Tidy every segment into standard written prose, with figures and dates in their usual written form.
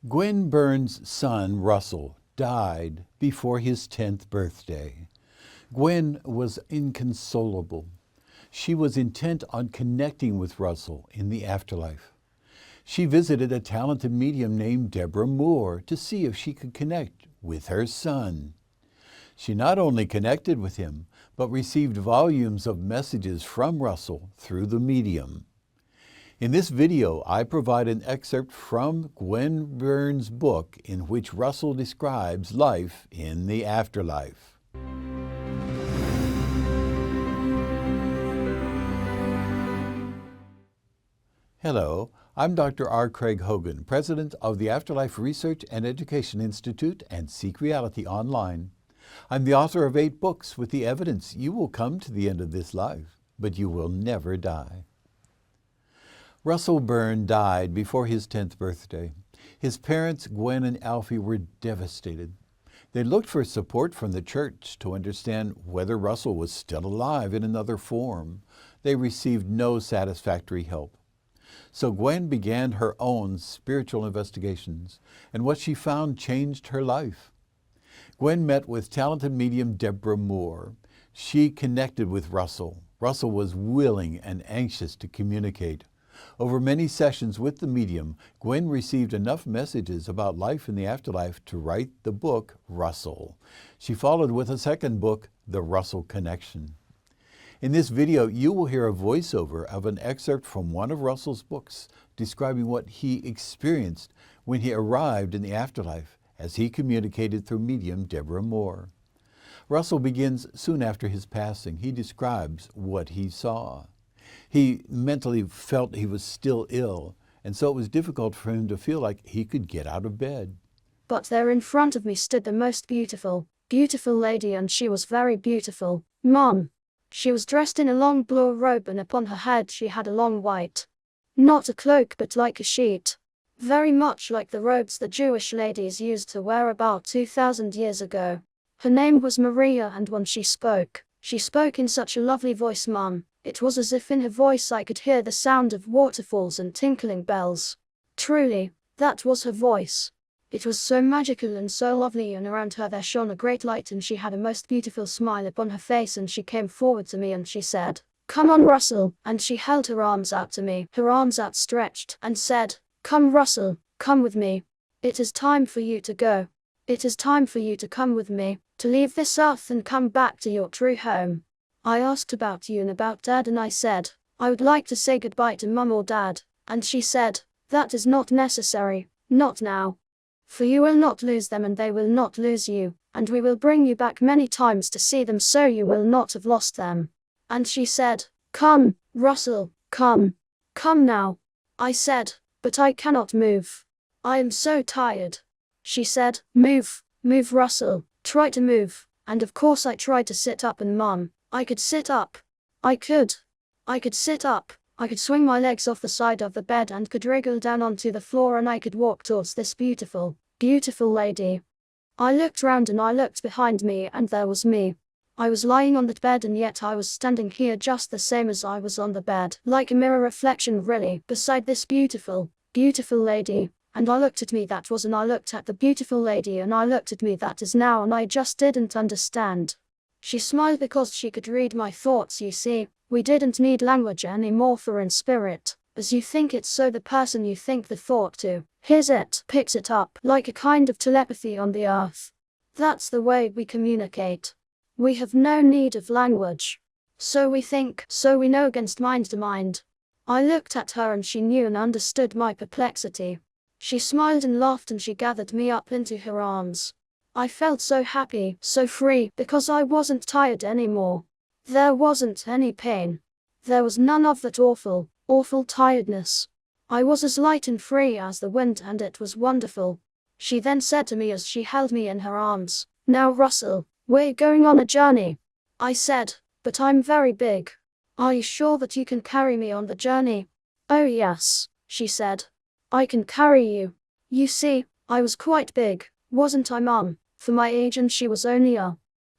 Gwen Burns' son, Russell, died before his 10th birthday. Gwen was inconsolable. She was intent on connecting with Russell in the afterlife. She visited a talented medium named Deborah Moore to see if she could connect with her son. She not only connected with him, but received volumes of messages from Russell through the medium. In this video, I provide an excerpt from Gwen Burns' book in which Russell describes life in the afterlife. Hello, I'm Dr. R. Craig Hogan, President of the Afterlife Research and Education Institute and Seek Reality Online. I'm the author of 8 books with the evidence you will come to the end of this life, but you will never die. Russell Byrne died before his 10th birthday. His parents, Gwen and Alfie, were devastated. They looked for support from the church to understand whether Russell was still alive in another form. They received no satisfactory help. So Gwen began her own spiritual investigations, and what she found changed her life. Gwen met with talented medium Deborah Moore. She connected with Russell. Russell was willing and anxious to communicate. Over many sessions with the medium, Gwen received enough messages about life in the afterlife to write the book, Russell. She followed with a second book, The Russell Connection. In this video, you will hear a voiceover of an excerpt from one of Russell's books describing what he experienced when he arrived in the afterlife as he communicated through medium Deborah Moore. Russell begins soon after his passing. He describes what he saw. He mentally felt he was still ill, and so it was difficult for him to feel like he could get out of bed. But there in front of me stood the most beautiful lady, and she was very beautiful, Mom. She was dressed in a long blue robe, and upon her head she had a long white, not a cloak but like a sheet, very much like the robes the Jewish ladies used to wear about 2,000 years ago. Her name was Maria, and when she spoke in such a lovely voice, Mum. It was as if in her voice I could hear the sound of waterfalls and tinkling bells. Truly, that was her voice. It was so magical and so lovely, and around her there shone a great light, and she had a most beautiful smile upon her face, and she came forward to me and she said, "Come on, Russell," and she held her arms out to me, her arms outstretched, and said, "Come, Russell, come with me. It is time for you to go. It is time for you to come with me, to leave this earth and come back to your true home." I asked about you and about Dad, and I said, "I would like to say goodbye to Mum or Dad," and she said, "That is not necessary, not now. For you will not lose them and they will not lose you, and we will bring you back many times to see them, so you will not have lost them." And she said, "Come, Russell, come. Come now." I said, "But I cannot move. I am so tired." She said, "Move, move, Russell, try to move." And of course I tried to sit up, and Mum, I could sit up. I could sit up. I could swing my legs off the side of the bed and could wriggle down onto the floor, and I could walk towards this beautiful lady. I looked round and I looked behind me, and there was me. I was lying on that bed, and yet I was standing here just the same as I was on the bed, like a mirror reflection really, beside this beautiful lady. And I looked at me that was, and I looked at the beautiful lady, and I looked at me that is now, and I just didn't understand. She smiled because she could read my thoughts, you see. We didn't need language anymore, for in spirit, as you think it, so the person you think the thought to hears it, picks it up, like a kind of telepathy on the earth. That's the way we communicate. We have no need of language. So we think, so we know, against mind to mind. I looked at her and she knew and understood my perplexity. She smiled and laughed, and she gathered me up into her arms. I felt so happy, so free, because I wasn't tired anymore. There wasn't any pain. There was none of that awful tiredness. I was as light and free as the wind, and it was wonderful. She then said to me as she held me in her arms, "Now, Russell, we're going on a journey." I said, "But I'm very big. Are you sure that you can carry me on the journey?" "Oh yes," she said. "I can carry you." You see, I was quite big, wasn't I, Mum, for my age, and she was only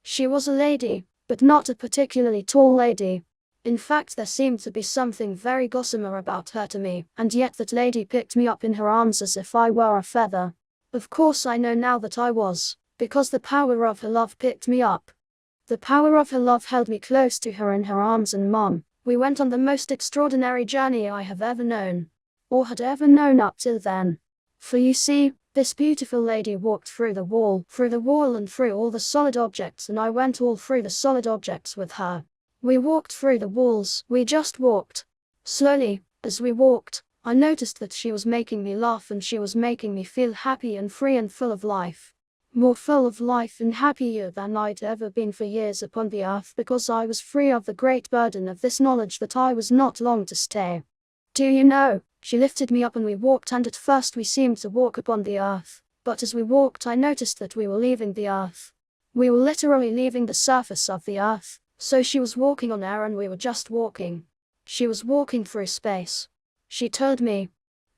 she was a lady, but not a particularly tall lady. In fact, there seemed to be something very gossamer about her to me, and yet that lady picked me up in her arms as if I were a feather. Of course I know now that I was, because the power of her love picked me up. The power of her love held me close to her in her arms, and Mom, we went on the most extraordinary journey I have ever known, or had ever known up till then. For you see, this beautiful lady walked through the wall and through all the solid objects, and I went all through the solid objects with her. We walked through the walls, we just walked. Slowly, as we walked, I noticed that she was making me laugh, and she was making me feel happy and free and full of life. More full of life and happier than I'd ever been for years upon the earth, because I was free of the great burden of this knowledge that I was not long to stay. Do you know, she lifted me up and we walked, and at first we seemed to walk upon the earth, but as we walked I noticed that we were leaving the earth. We were literally leaving the surface of the earth, so she was walking on air and we were just walking. She was walking through space. She told me.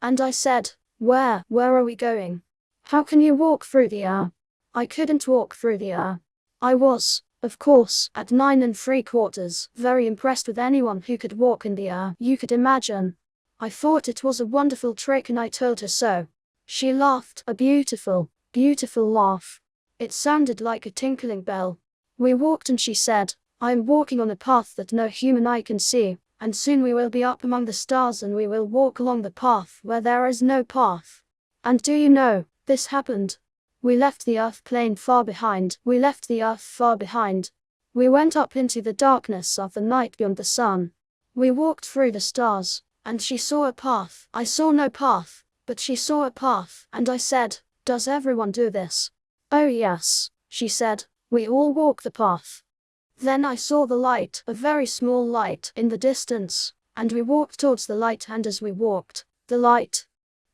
And I said, where are we going? How can you walk through the air? I couldn't walk through the air. I was, of course, at 9 3/4, very impressed with anyone who could walk in the air, you could imagine. I thought it was a wonderful trick and I told her so. She laughed, a beautiful, beautiful laugh. It sounded like a tinkling bell. We walked and she said, I am walking on a path that no human eye can see, and soon we will be up among the stars and we will walk along the path where there is no path. And do you know, this happened. We left the earth plane far behind. We left the earth far behind. We went up into the darkness of the night beyond the sun. We walked through the stars, and she saw a path. I saw no path, but she saw a path, and I said, does everyone do this? Oh yes, she said, we all walk the path. Then I saw the light, a very small light, in the distance, and we walked towards the light, and as we walked, the light,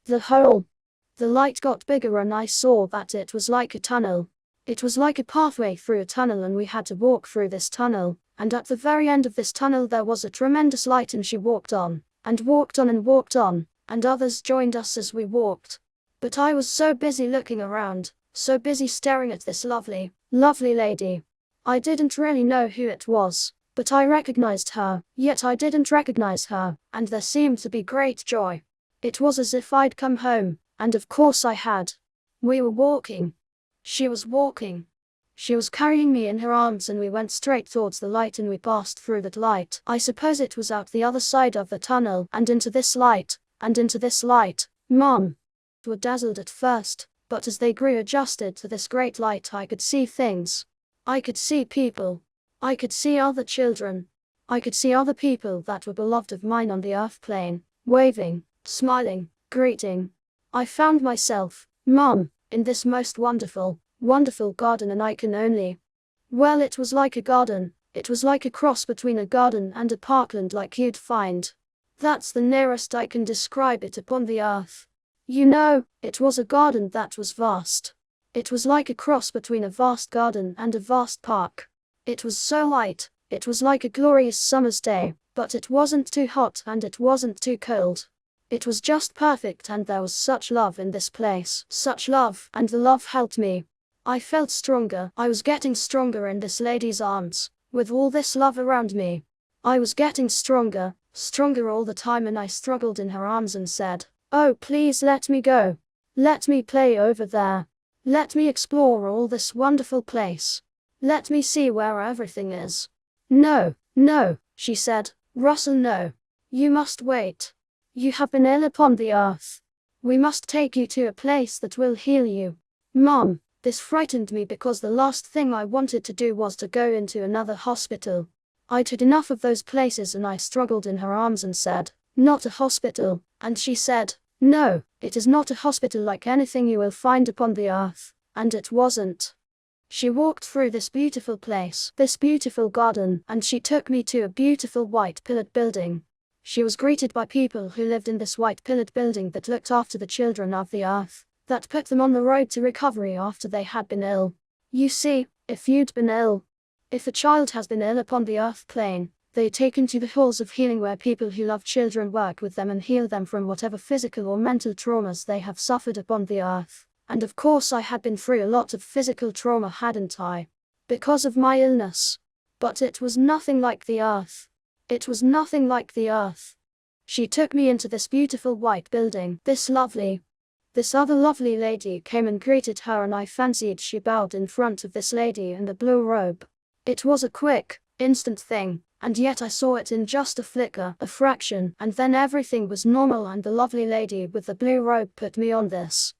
the light got bigger and I saw that it was like a tunnel. It was like a pathway through a tunnel and we had to walk through this tunnel, and at the very end of this tunnel there was a tremendous light and she walked on, and walked on and walked on, and others joined us as we walked. But I was so busy looking around, so busy staring at this lovely, lovely lady. I didn't really know who it was, but I recognized her, yet I didn't recognize her, and there seemed to be great joy. It was as if I'd come home. And of course I had. We were walking. She was walking. She was carrying me in her arms and we went straight towards the light and we passed through that light. I suppose it was out the other side of the tunnel and into this light, and into this light. Mom. We were dazzled at first, but as they grew adjusted to this great light I could see things. I could see people. I could see other children. I could see other people that were beloved of mine on the earth plane, waving, smiling, greeting. I found myself, Mom, in this most wonderful, wonderful garden and I can only. Well, it was like a garden. It was like a cross between a garden and a parkland like you'd find. That's the nearest I can describe it upon the earth. You know, it was a garden that was vast. It was like a cross between a vast garden and a vast park. It was so light, it was like a glorious summer's day, but it wasn't too hot and it wasn't too cold. It was just perfect and there was such love in this place, such love, and the love helped me. I felt stronger, I was getting stronger in this lady's arms, with all this love around me. I was getting stronger, stronger all the time and I struggled in her arms and said, oh please let me go. Let me play over there. Let me explore all this wonderful place. Let me see where everything is. No, no, she said, Russell, no. You must wait. You have been ill upon the earth. We must take you to a place that will heal you. Mom, this frightened me because the last thing I wanted to do was to go into another hospital. I'd had enough of those places and I struggled in her arms and said, not a hospital, and she said, no, it is not a hospital like anything you will find upon the earth, and it wasn't. She walked through this beautiful place, this beautiful garden, and she took me to a beautiful white pillared building. She was greeted by people who lived in this white pillared building that looked after the children of the earth, that put them on the road to recovery after they had been ill. You see, if you'd been ill, if a child has been ill upon the earth plane, they take him to the halls of healing where people who love children work with them and heal them from whatever physical or mental traumas they have suffered upon the earth. And of course I had been through a lot of physical trauma, hadn't I? Because of my illness. But it was nothing like the earth. It was nothing like the earth. She took me into this beautiful white building, this other lovely lady came and greeted her, and I fancied she bowed in front of this lady in the blue robe. It was a quick, instant thing, and yet I saw it in just a flicker, a fraction, and then everything was normal, and the lovely lady with the blue robe put me on this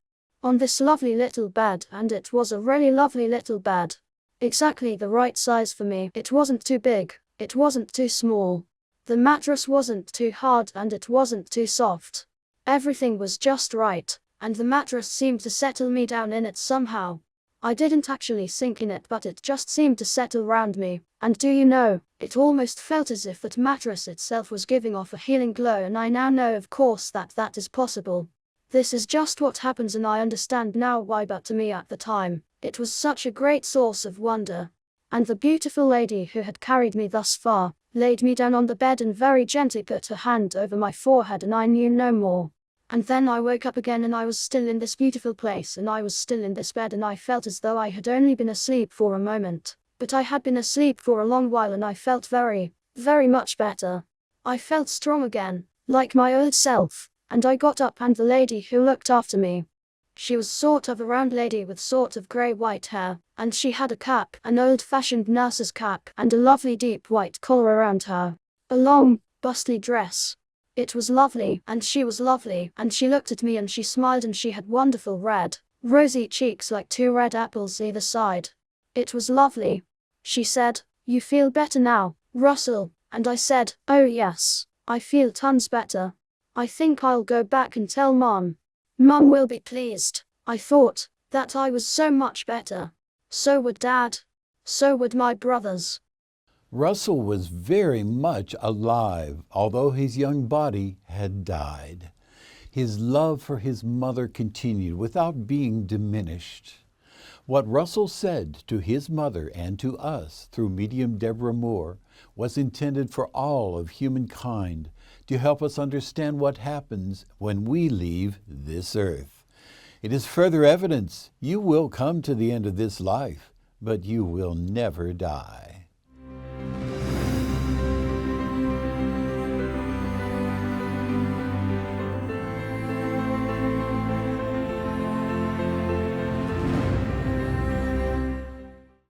lovely little bed, and it was a really lovely little bed. Exactly the right size for me. It wasn't too big, it wasn't too small. The mattress wasn't too hard and it wasn't too soft. Everything was just right, and the mattress seemed to settle me down in it somehow. I didn't actually sink in it, but it just seemed to settle around me, and do you know, it almost felt as if that mattress itself was giving off a healing glow, and I now know of course that is possible. This is just what happens, and I understand now why, but to me at the time, it was such a great source of wonder. And the beautiful lady who had carried me thus far, laid me down on the bed and very gently put her hand over my forehead, and I knew no more. And then I woke up again, and I was still in this beautiful place, and I was still in this bed, and I felt as though I had only been asleep for a moment. But I had been asleep for a long while, and I felt very, very much better. I felt strong again, like my old self, and I got up, and the lady who looked after me, she was sort of a round lady with sort of grey-white hair, and she had a cap, an old-fashioned nurse's cap, and a lovely deep white collar around her. A long, bustly dress. It was lovely, and she was lovely, and she looked at me and she smiled, and she had wonderful red, rosy cheeks like two red apples either side. It was lovely. She said, "You feel better now, Russell?" And I said, "Oh yes, I feel tons better. I think I'll go back and tell Mom. Mum will be pleased." I thought that I was so much better. So would Dad. So would my brothers. Russell was very much alive, although his young body had died. His love for his mother continued without being diminished. What Russell said to his mother and to us through medium Deborah Moore was intended for all of humankind to help us understand what happens when we leave this earth. It is further evidence you will come to the end of this life, but you will never die.